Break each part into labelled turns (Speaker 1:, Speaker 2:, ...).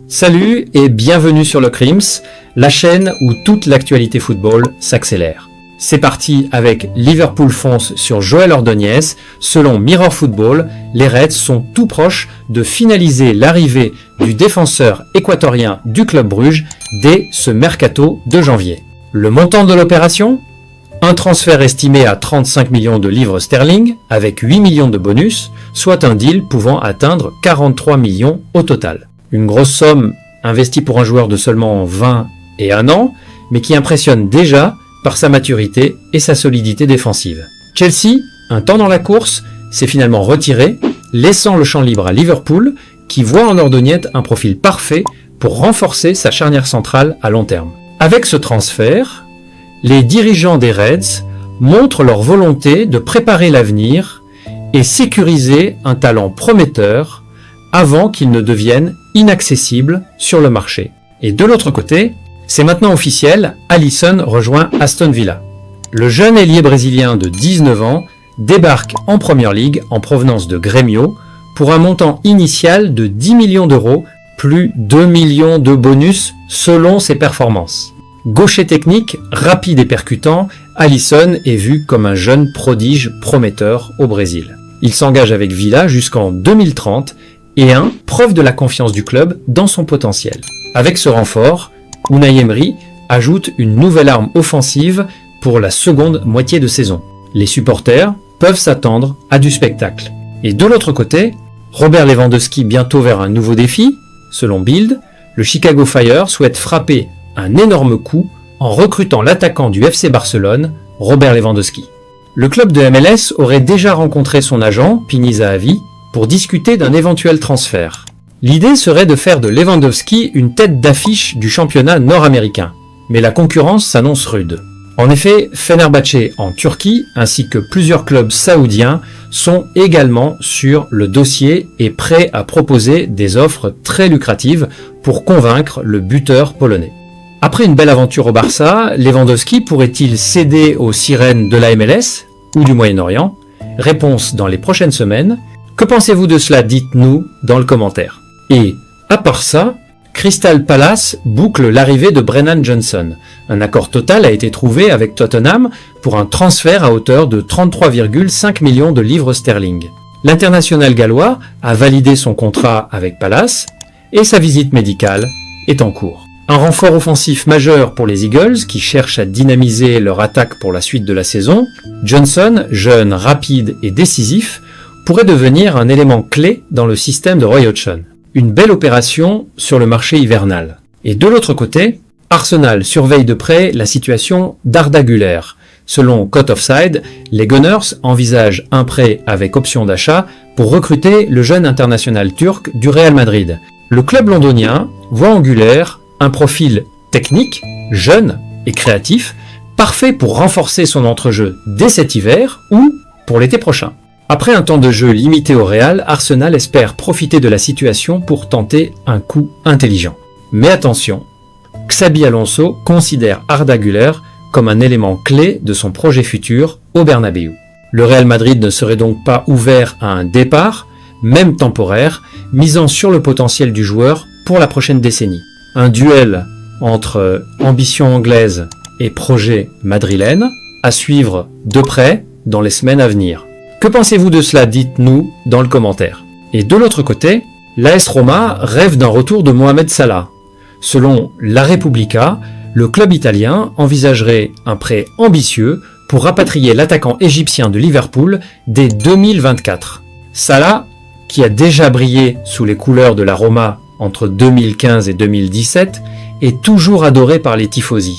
Speaker 1: Salut et bienvenue sur le Crims, la chaîne où toute l'actualité football s'accélère. C'est parti avec Liverpool fonce sur Joël Ordóñez. Selon Mirror Football, les Reds sont tout proches de finaliser l'arrivée du défenseur équatorien du club Bruges dès ce mercato de janvier. Le montant de l'opération ? Un transfert estimé à 35 millions de livres sterling avec 8 millions de bonus, soit un deal pouvant atteindre 43 millions au total. Une grosse somme investie pour un joueur de seulement 21 ans, mais qui impressionne déjà par sa maturité et sa solidité défensive. Chelsea, un temps dans la course, s'est finalement retiré, laissant le champ libre à Liverpool, qui voit en Ordóñez un profil parfait pour renforcer sa charnière centrale à long terme. Avec ce transfert, les dirigeants des Reds montrent leur volonté de préparer l'avenir et sécuriser un talent prometteur avant qu'il ne devienne inaccessible sur le marché. Et de l'autre côté, c'est maintenant officiel, Alisson rejoint Aston Villa. Le jeune ailier brésilien de 19 ans débarque en Premier League en provenance de Grêmio pour un montant initial de 10 millions d'euros, plus 2 millions de bonus selon ses performances. Gaucher technique, rapide et percutant, Alisson est vu comme un jeune prodige prometteur au Brésil. Il s'engage avec Villa jusqu'en 2030 et preuve de la confiance du club dans son potentiel. Avec ce renfort, Unai Emery ajoute une nouvelle arme offensive pour la seconde moitié de saison. Les supporters peuvent s'attendre à du spectacle. Et de l'autre côté, Robert Lewandowski bientôt vers un nouveau défi. Selon Bild, le Chicago Fire souhaite frapper un énorme coup en recrutant l'attaquant du FC Barcelone, Robert Lewandowski. Le club de MLS aurait déjà rencontré son agent, Pini Zahavi, pour discuter d'un éventuel transfert. L'idée serait de faire de Lewandowski une tête d'affiche du championnat nord-américain, mais la concurrence s'annonce rude. En effet, Fenerbahçe en Turquie ainsi que plusieurs clubs saoudiens sont également sur le dossier et prêts à proposer des offres très lucratives pour convaincre le buteur polonais. Après une belle aventure au Barça, Lewandowski pourrait-il céder aux sirènes de la MLS ou du Moyen-Orient ? Réponse dans les prochaines semaines. Que pensez-vous de cela ? Dites-nous dans le commentaire. Et, à part ça, Crystal Palace boucle l'arrivée de Brennan Johnson. Un accord total a été trouvé avec Tottenham pour un transfert à hauteur de 33,5 millions de livres sterling. L'international gallois a validé son contrat avec Palace et sa visite médicale est en cours. Un renfort offensif majeur pour les Eagles qui cherchent à dynamiser leur attaque pour la suite de la saison. Johnson, jeune, rapide et décisif, pourrait devenir un élément clé dans le système de Roy Hodgson. Une belle opération sur le marché hivernal. Et de l'autre côté, Arsenal surveille de près la situation d'Arda Güler. Selon Cut Offside, les Gunners envisagent un prêt avec option d'achat pour recruter le jeune international turc du Real Madrid. Le club londonien voit en Güler un profil technique, jeune et créatif, parfait pour renforcer son entrejeu dès cet hiver ou pour l'été prochain. Après un temps de jeu limité au Real, Arsenal espère profiter de la situation pour tenter un coup intelligent. Mais attention, Xabi Alonso considère Arda Güler comme un élément clé de son projet futur au Bernabéu. Le Real Madrid ne serait donc pas ouvert à un départ, même temporaire, misant sur le potentiel du joueur pour la prochaine décennie. Un duel entre ambition anglaise et projet madrilène à suivre de près dans les semaines à venir. Que pensez-vous de cela ? Dites-nous dans le commentaire. Et de l'autre côté, l'AS Roma rêve d'un retour de Mohamed Salah. Selon La Repubblica, le club italien envisagerait un prêt ambitieux pour rapatrier l'attaquant égyptien de Liverpool dès 2024. Salah, qui a déjà brillé sous les couleurs de la Roma entre 2015 et 2017, est toujours adoré par les tifosi.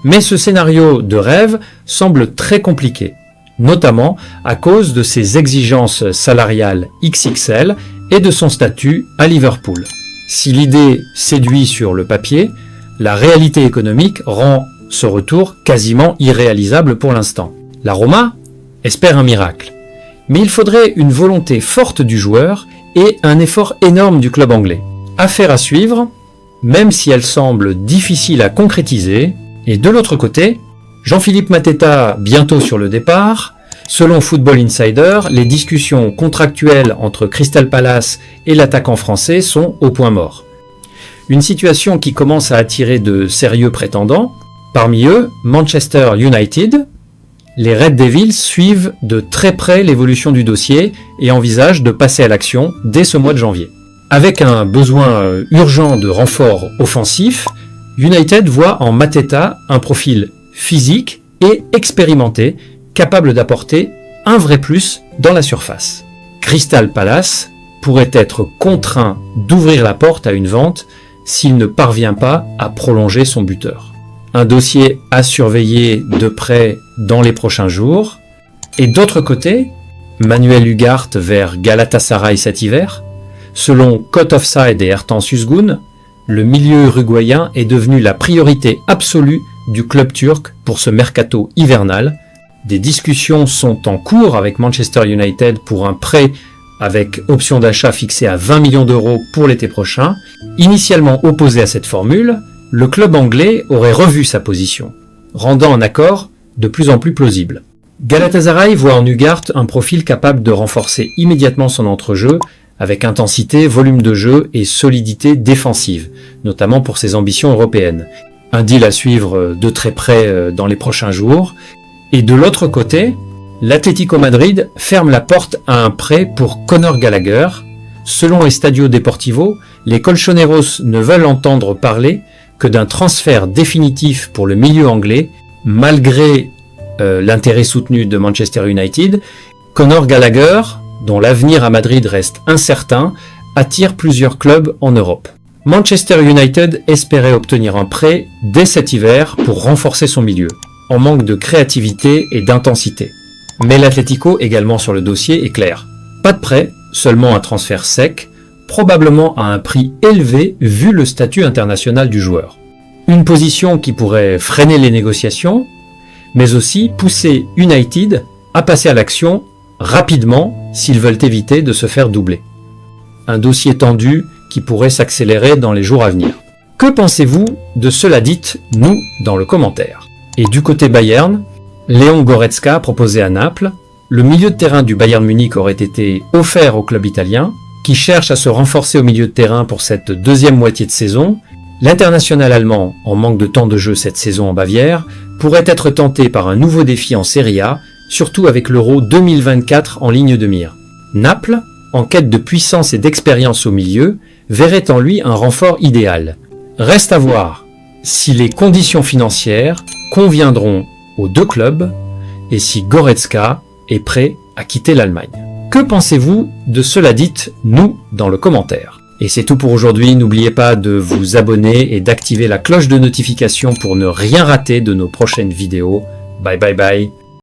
Speaker 1: Mais ce scénario de rêve semble très compliqué, notamment à cause de ses exigences salariales XXL et de son statut à Liverpool. Si l'idée séduit sur le papier, la réalité économique rend ce retour quasiment irréalisable pour l'instant. La Roma espère un miracle, mais il faudrait une volonté forte du joueur et un effort énorme du club anglais. Affaire à suivre, même si elle semble difficile à concrétiser. Et de l'autre côté, Jean-Philippe Mateta bientôt sur le départ. Selon Football Insider, les discussions contractuelles entre Crystal Palace et l'attaquant français sont au point mort. Une situation qui commence à attirer de sérieux prétendants. Parmi eux, Manchester United. Les Red Devils suivent de très près l'évolution du dossier et envisagent de passer à l'action dès ce mois de janvier. Avec un besoin urgent de renfort offensif, United voit en Mateta un profil physique et expérimenté, capable d'apporter un vrai plus dans la surface. Crystal Palace pourrait être contraint d'ouvrir la porte à une vente s'il ne parvient pas à prolonger son buteur. Un dossier à surveiller de près dans les prochains jours. Et d'autre côté, Manuel Ugarte vers Galatasaray cet hiver. Selon Cote Offside et Ertan Susgun, le milieu uruguayen est devenu la priorité absolue du club turc pour ce mercato hivernal. Des discussions sont en cours avec Manchester United pour un prêt avec option d'achat fixée à 20 millions d'euros pour l'été prochain. Initialement opposé à cette formule, le club anglais aurait revu sa position, rendant un accord de plus en plus plausible. Galatasaray voit en Ugarte un profil capable de renforcer immédiatement son entrejeu avec intensité, volume de jeu et solidité défensive, notamment pour ses ambitions européennes. Un deal à suivre de très près dans les prochains jours. Et de l'autre côté, l'Atlético Madrid ferme la porte à un prêt pour Conor Gallagher. Selon Estadio Deportivo, les Colchoneros ne veulent entendre parler que d'un transfert définitif pour le milieu anglais, malgré l'intérêt soutenu de Manchester United. Conor Gallagher, dont l'avenir à Madrid reste incertain, attire plusieurs clubs en Europe. Manchester United espérait obtenir un prêt dès cet hiver pour renforcer son milieu, en manque de créativité et d'intensité. Mais l'Atlético, également sur le dossier, est clair. Pas de prêt, seulement un transfert sec, probablement à un prix élevé vu le statut international du joueur. Une position qui pourrait freiner les négociations, mais aussi pousser United à passer à l'action rapidement s'ils veulent éviter de se faire doubler. Un dossier tendu qui pourrait s'accélérer dans les jours à venir. Que pensez-vous de cela? Dites-nous dans le commentaire. Et du côté Bayern, Léon Goretzka proposé à Naples, le milieu de terrain du Bayern Munich aurait été offert au club italien, qui cherche à se renforcer au milieu de terrain pour cette deuxième moitié de saison. L'international allemand, en manque de temps de jeu cette saison en Bavière, pourrait être tenté par un nouveau défi en Serie A, surtout avec l'Euro 2024 en ligne de mire. Naples, en quête de puissance et d'expérience au milieu, verrait en lui un renfort idéal. Reste à voir si les conditions financières conviendront aux deux clubs et si Goretzka est prêt à quitter l'Allemagne. Que pensez-vous de cela? Dites-nous dans le commentaire. Et c'est tout pour aujourd'hui, n'oubliez pas de vous abonner et d'activer la cloche de notification pour ne rien rater de nos prochaines vidéos. Bye bye bye.